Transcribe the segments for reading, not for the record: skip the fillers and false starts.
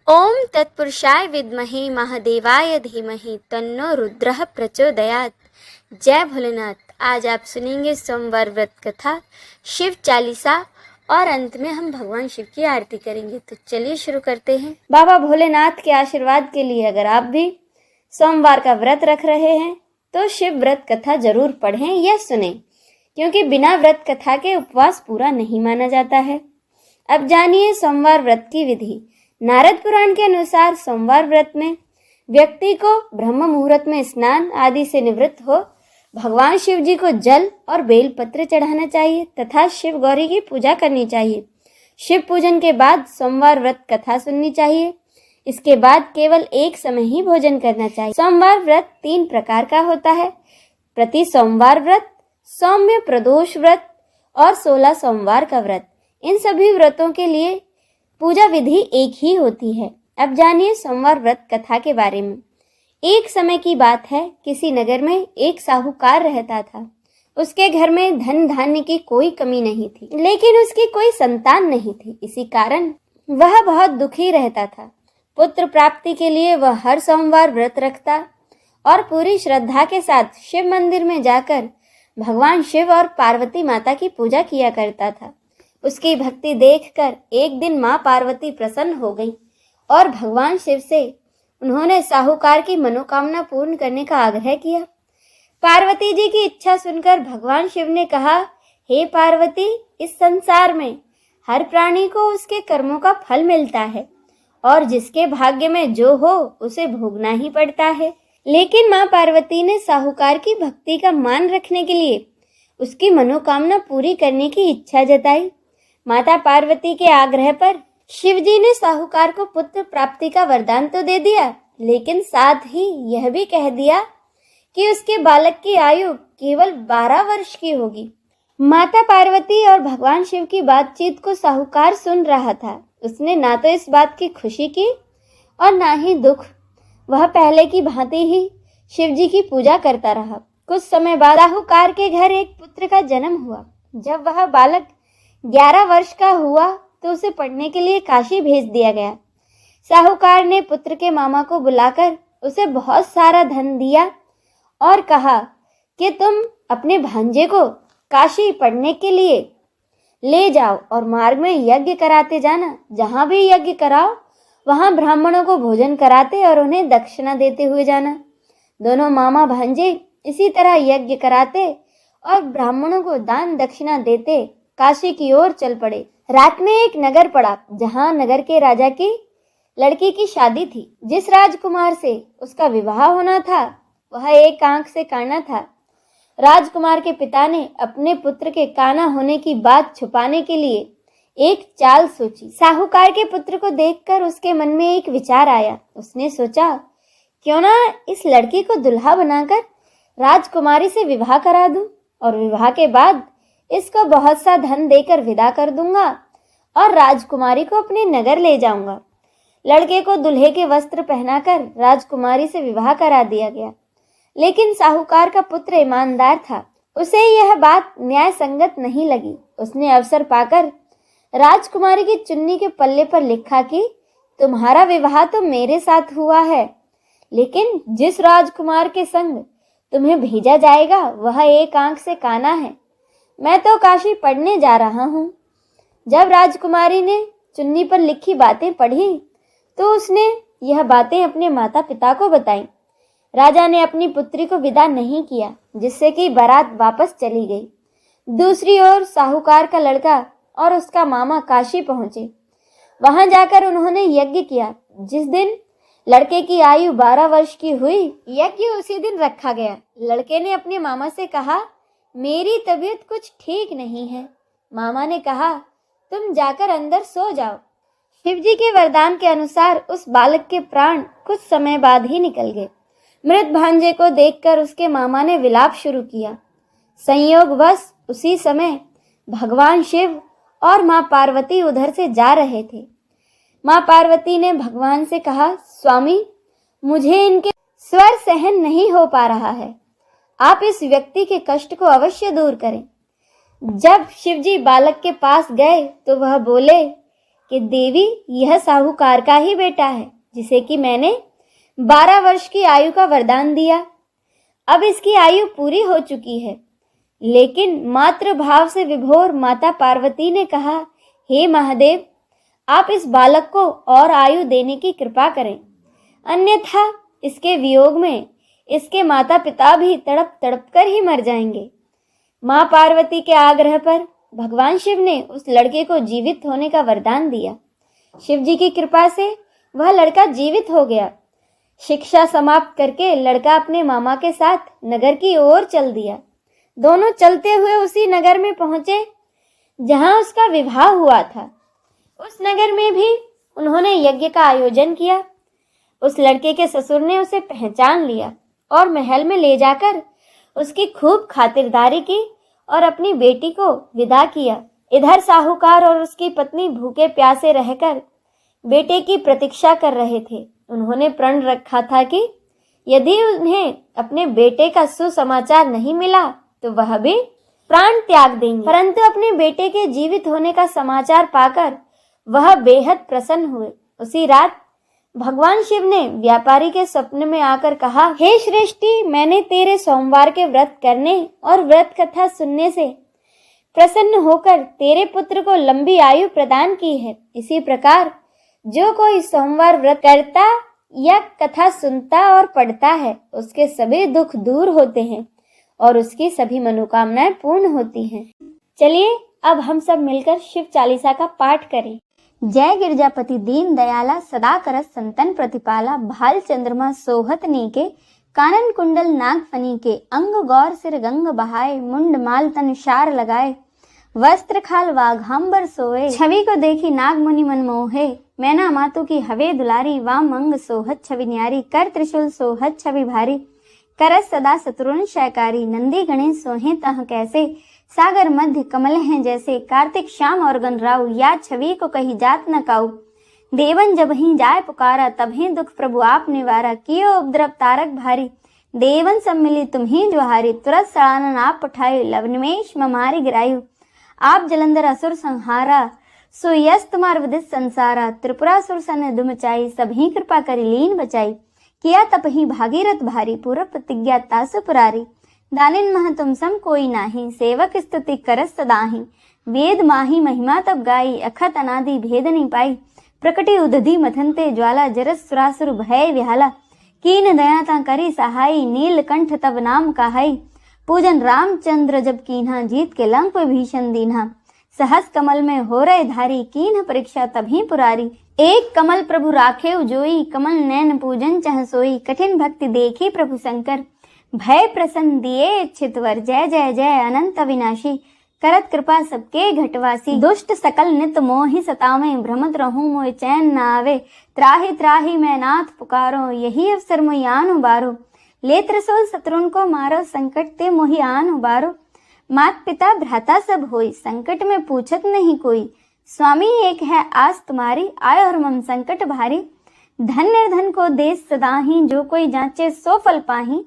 ओम तत्पुरुषाय विद्महे महादेवाय धीमहि तन्नो रुद्रः प्रचोदयात्। जय भोलेनाथ। आज आप सुनेंगे सोमवार व्रत कथा, शिव चालीसा और अंत में हम भगवान शिव की आरती करेंगे। तो चलिए शुरू करते हैं। बाबा भोलेनाथ के आशीर्वाद के लिए अगर आप भी सोमवार का व्रत रख रहे हैं तो शिव व्रत कथा जरूर पढ़ें या सुनें, क्योंकि बिना व्रत कथा के उपवास पूरा नहीं माना जाता है। अब जानिए सोमवार व्रत की विधि। नारद पुराण के अनुसार सोमवार व्रत में व्यक्ति को ब्रह्म मुहूर्त में स्नान आदि से निवृत्त हो भगवान शिव जी को जल और बेल पत्र चढ़ाना चाहिए तथा शिव गौरी की पूजा करनी चाहिए। शिव पूजन के बाद सोमवार व्रत कथा सुननी चाहिए। इसके बाद केवल एक समय ही भोजन करना चाहिए। सोमवार व्रत 3 प्रकार का होता है: प्रति सोमवार व्रत, सौम्य प्रदोष व्रत और 16 सोमवार का व्रत। इन सभी व्रतों के लिए पूजा विधि एक ही होती है। अब जानिए सोमवार व्रत कथा के बारे में। एक समय की बात है, किसी नगर में एक साहूकार रहता था। उसके घर में धन धान्य की कोई कमी नहीं थी, लेकिन उसकी कोई संतान नहीं थी। इसी कारण वह बहुत दुखी रहता था। पुत्र प्राप्ति के लिए वह हर सोमवार व्रत रखता और पूरी श्रद्धा के साथ शिव मंदिर में जाकर भगवान शिव और पार्वती माता की पूजा किया करता था। उसकी भक्ति देखकर एक दिन माँ पार्वती प्रसन्न हो गई और भगवान शिव से उन्होंने साहूकार की मनोकामना पूर्ण करने का आग्रह किया। पार्वती जी की इच्छा सुनकर भगवान शिव ने कहा, हे पार्वती, इस संसार में हर प्राणी को उसके कर्मों का फल मिलता है और जिसके भाग्य में जो हो उसे भोगना ही पड़ता है। लेकिन माँ पार्वती ने साहूकार की भक्ति का मान रखने के लिए उसकी मनोकामना पूरी करने की इच्छा जताई। माता पार्वती के आग्रह पर शिवजी ने साहूकार को पुत्र प्राप्ति का वरदान तो दे दिया, लेकिन साथ ही यह भी कह दिया कि उसके बालक की आयु केवल 12 वर्ष की होगी। माता पार्वती और भगवान शिव की बातचीत को साहूकार सुन रहा था। उसने ना तो इस बात की खुशी की और ना ही दुख। वह पहले की भांति ही शिवजी की पूजा करता रहा। कुछ समय बाद साहूकार के घर एक पुत्र का जन्म हुआ। जब वह बालक 11 वर्ष का हुआ तो उसे पढ़ने के लिए काशी भेज दिया गया। साहूकार ने पुत्र के मामा को बुलाकर उसे बहुत सारा धन दिया और कहा कि तुम अपने भांजे को काशी पढ़ने के लिए ले जाओ और मार्ग में यज्ञ कराते जाना। जहाँ भी यज्ञ कराओ वहाँ ब्राह्मणों को भोजन कराते और उन्हें दक्षिणा देते हुए जाना। दोनों मामा भांजे इसी तरह यज्ञ कराते और ब्राह्मणों को दान दक्षिणा देते काशी की ओर चल पड़े। रात में एक नगर पड़ा, जहाँ नगर के राजा की लड़की की शादी थी। जिस राजकुमार से उसका विवाह होना था वह एक आंख से काना था। राजकुमार के पिता ने अपने पुत्र के काना होने की बात छुपाने के लिए एक चाल सोची। साहूकार के पुत्र को देखकर उसके मन में एक विचार आया। उसने सोचा, क्यों ना इस लड़की को दुल्हा बनाकर राजकुमारी से विवाह करा दूं और विवाह के बाद इसको बहुत सा धन देकर विदा कर दूंगा और राजकुमारी को अपने नगर ले जाऊंगा। लड़के को दूल्हे के वस्त्र पहनाकर राजकुमारी से विवाह करा दिया गया। लेकिन साहूकार का पुत्र ईमानदार था। उसे यह बात न्याय संगत नहीं लगी। उसने अवसर पाकर राजकुमारी की चुन्नी के पल्ले पर लिखा कि तुम्हारा विवाह तो मेरे साथ हुआ है, लेकिन जिस राजकुमार के संग तुम्हें भेजा जाएगा वह एक आंख से काना है। मैं तो काशी पढ़ने जा रहा हूँ। जब राजकुमारी ने चुन्नी पर लिखी बातें पढ़ी तो उसने यह बातें अपने माता पिता को बताईं। राजा ने अपनी पुत्री को विदा नहीं किया, जिससे कि बारात वापस चली गई। दूसरी ओर साहूकार का लड़का और उसका मामा काशी पहुंचे। वहां जाकर उन्होंने यज्ञ किया। जिस दिन लड़के की आयु 12 वर्ष की हुई, यज्ञ उसी दिन रखा गया। लड़के ने अपने मामा से कहा, मेरी तबीयत कुछ ठीक नहीं है। मामा ने कहा, तुम जाकर अंदर सो जाओ। शिवजी के वरदान के अनुसार उस बालक के प्राण कुछ समय बाद ही निकल गए। मृत भांजे को देखकर उसके मामा ने विलाप शुरू किया। संयोगवश उसी समय भगवान शिव और माँ पार्वती उधर से जा रहे थे। माँ पार्वती ने भगवान से कहा, स्वामी, मुझे इनके स्वर सहन नहीं हो पा रहा है। आप इस व्यक्ति के कष्ट को अवश्य दूर करें। जब शिवजी बालक के पास गए तो वह बोले, कि देवी यह साहूकार का ही बेटा है, जिसे कि मैंने 12 वर्ष की आयु का वरदान दिया। अब इसकी आयु पूरी हो चुकी है। लेकिन मातृ भाव से विभोर माता पार्वती ने कहा, हे महादेव, आप इस बालक को और आयु देने की कृपा करें, अन्यथा इसके वियोग में इसके माता पिता भी तड़प तड़प कर ही मर जाएंगे। माँ पार्वती के आग्रह पर भगवान शिव ने उस लड़के को जीवित होने का वरदान दिया। शिव जी की कृपा से वह लड़का जीवित हो गया। शिक्षा समाप्त करके लड़का अपने मामा के साथ नगर की ओर चल दिया। दोनों चलते हुए उसी नगर में पहुंचे जहां उसका विवाह हुआ था। उस नगर में भी उन्होंने यज्ञ का आयोजन किया। उस लड़के के ससुर ने उसे पहचान लिया और महल में ले जाकर उसकी खूब खातिरदारी की और अपनी बेटी को विदा किया। इधर साहूकार और उसकी पत्नी भूखे प्यासे रहकर बेटे की प्रतीक्षा कर रहे थे। उन्होंने प्रण रखा था कि यदि उन्हें अपने बेटे का सुसमाचार नहीं मिला तो वह भी प्राण त्याग देंगे। परंतु अपने बेटे के जीवित होने का समाचार पाकर वह बेहद प्रसन्न हुए। उसी रात भगवान शिव ने व्यापारी के स्वप्न में आकर कहा, हे श्रेष्ठी, मैंने तेरे सोमवार के व्रत करने और व्रत कथा सुनने से प्रसन्न होकर तेरे पुत्र को लंबी आयु प्रदान की है। इसी प्रकार जो कोई सोमवार व्रत करता या कथा सुनता और पढ़ता है, उसके सभी दुख दूर होते हैं और उसकी सभी मनोकामनाएं पूर्ण होती हैं। चलिए अब हम सब मिलकर शिव चालीसा का पाठ करें। जय गिरजापति दीन दयाला, सदा करत संतन प्रतिपाला, भाल चंद्रमा सोहत नीके, कानन कुंडल नाग फनी के, अंग गौर सिर गंग बहाए, मुंड माल तन शार लगाए, वस्त्र खाल वाघांबर सोए, छवि को देखी नाग मुनि मन मोहे, मैना मातु की हवे दुलारी, वाम अंग सोहत छवि न्यारी, कर त्रिशूल सोहत छवि भारी, करस सदा शत्रुन शयकारी, नंदी गणेश सोहे तह कैसे, सागर मध्य कमल हैं जैसे, कार्तिक श्याम और गणराउ, या छवि को कही जात न काऊ, देवन जब ही जाय पुकारा, तब ही दुख प्रभु आप निवारा, कियो उपद्रव तारक भारी, देवन सब मिली तुम ही ज्वाहारी, तुरत सड़ानन आप उठाए, लवनिमेश ममारी गिरायु, आप जलंधर असुर संहारा, सुयस तुम्हार विदित संसारा, त्रिपुरासुर सन दुम चाई, सब ही कृपा करी लीन बचाई, किया तप ही भागीरथ भारी, पूर्व प्रतिज्ञा तासु पुरारी, दानिन मह तुम सम कोई नाही, सेवक स्तुति करस सदाही, वेद माही महिमा तब गाई, अखत अनादि भेद नहीं पाई, प्रकटी उदधि मथनते ज्वाला, जरस सुरासुर भय विहाला, कीन दया ता करी सहाई, नीलकंठ तब नाम कहाई, पूजन रामचंद्र जब कीन्हा, जीत के लंक भीषण दीन्हा, सहस कमल में हो रहे धारी, कीन्ह परीक्षा तभी पुरारी, एक कमल प्रभु राखे उजोई, कमल नैन पूजन चह सोई, कठिन भक्ति देखी प्रभु शंकर, भय प्रसन्न दिए इच्छित वर, जय जय जय अनंत अविनाशी, करत कृपा सबके घटवासी, दुष्ट सकल नित मोहि सतावे, भ्रमत रहूं मोहि चैन न आवे, त्राहि त्राहि मैं नाथ पुकारो, यही अवसर मोहि आन उबारो, ले त्रिशूल शत्रुन को मारो, संकट ते मोहि आन उबारो, मात पिता भ्राता सब होई, संकट में पूछत नहीं कोई, स्वामी एक है आस तुम्हारी, आय और मम संकट भारी, धन निर्धन को देश सदाही, जो कोई जांचे सो फल पाही,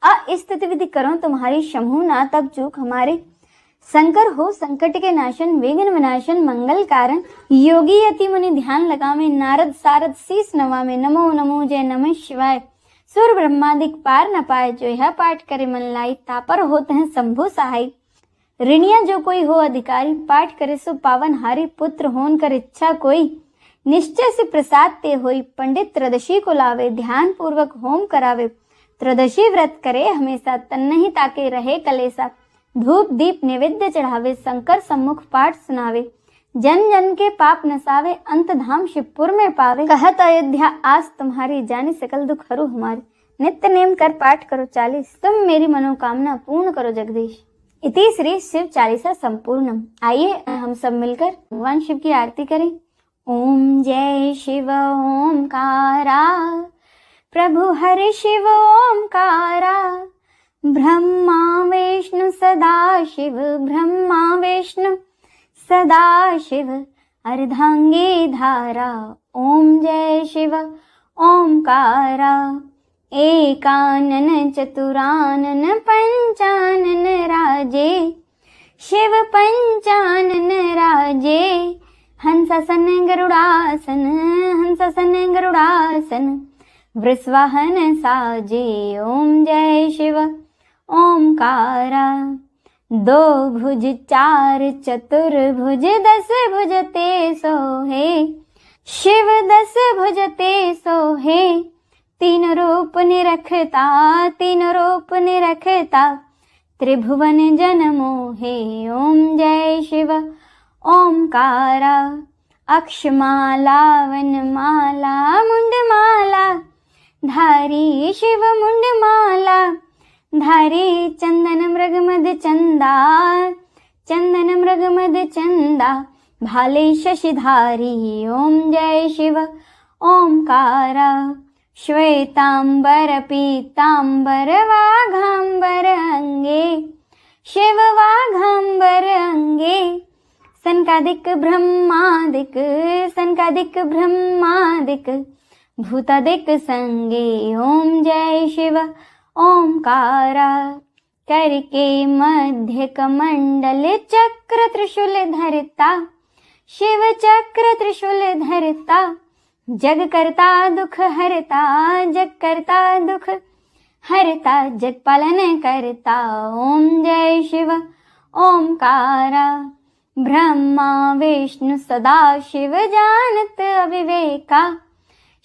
अस्तित्व विधि करो तुम्हारी, शंभु ना तब चूक हमारे, शंकर हो संकट के नाशन, विघ्न विनाशन मंगल कारण, योगी यति मुनि ध्यान लगावे, नारद सारद शीस नवावे, नमो नमो जय नमः शिवाय, सुर ब्रह्मादिक पार न पाए, जो यह पाठ करे मन लाई, तापर होते हैं शंभु सहाय, ऋणिया जो कोई हो अधिकारी, पाठ करे सो पावन हारी, पुत्र होन कर इच्छा कोई, निश्चय से प्रसाद ते होई, पंडित त्रयोदशी को लावे, ध्यान पूर्वक होम करावे, त्रयोदशी व्रत करे हमेशा, तन नहीं ताके रहे कलेसा, धूप दीप नैवेद्य चढ़ावे, शंकर सम्मुख पाठ सुनावे, जन जन के पाप नसावे, अंत धाम शिवपुर में पावे, कहत अयोध्या आस तुम्हारी, जाने सकल दुख हरू हमारे, नित्य नेम कर पाठ करो 40, तुम मेरी मनोकामना पूर्ण करो जगदीश। इति श्री शिव चालीसा संपूर्णम। आइए हम सब मिलकर भगवान शिव की आरती करें। ओम जय शिव ओमकारा, प्रभु हरि शिव ओमकारा, ब्रह्मा विष्णु सदा शिव, ब्रह्मा विष्णु सदा शिव, अर्धांगी धारा, ओम जय शिव ओमकारा, एकानन चतुरानन पंचानन राजे, शिव पंचानन राजे, हंसासन गरुड़ासन, हंसासन गरुड़ासन, वृषवाहन साजे ओम जय शिव ओमकारा। दो भुज चार चतुर्भुज, दस भुज ते सोहे, शिव दस भुज ते सोहे। तीन रूप निरखता, तीन रूप निरखता, त्रिभुवन जन मोहे ओम जय शिव ओमकारा। अक्षमाला वनमाला मुंडमाला धारी, शिव मुंडमाला धारी। चंदन मृगमद चंदा, चंदन मृगमद चंदा, भाले शशिधारी ओम जय शिव ओमकारा। श्वेतांबर पीतांबर वाघांबर अंगे, शिव वाघांबर अंगे। सनकादिक ब्रह्मादिक, सनकादिक ब्रह्मादिक, भूतादिक संगे ओम जय शिव ओमकारा। करके मध्य कमंडल चक्र त्रिशूल धरता, शिव चक्र त्रिशूल धरता। जग करता दुख हरता, जग करता दुख हरता, जग पालन करता ओम जय शिव ओमकारा। ब्रह्मा विष्णु सदा शिव जानत अविवेका,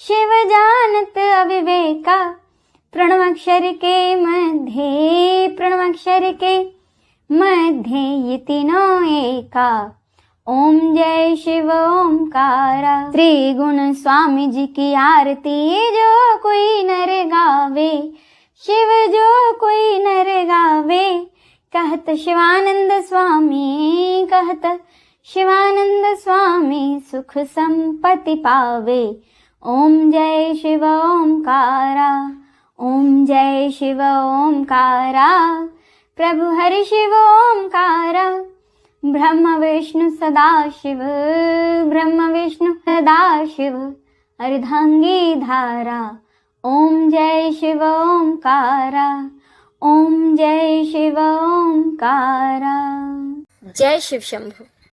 शिव जानत अविवेका। प्रणवाक्षर के मध्य, प्रणवाक्षर के मध्य, ये तीनों एका ओम जय शिव ओमकारा। त्रिगुण स्वामी जी की आरती जो कोई नर गावे, शिव जो कोई नर गावे। कहत शिवानंद स्वामी, कहत शिवानंद स्वामी, सुख संपत्ति पावे ओम जय शिव ओमकारा। ओम जय शिव ओमकारा, प्रभु हरि शिव ओमकारा। ब्रह्म विष्णु सदा शिव, ब्रह्म विष्णु सदा शिव, अर्धांगी धारा ओम जय शिव ओमकारा। ओम जय शिव ओमकारा। जय शिव शंभु।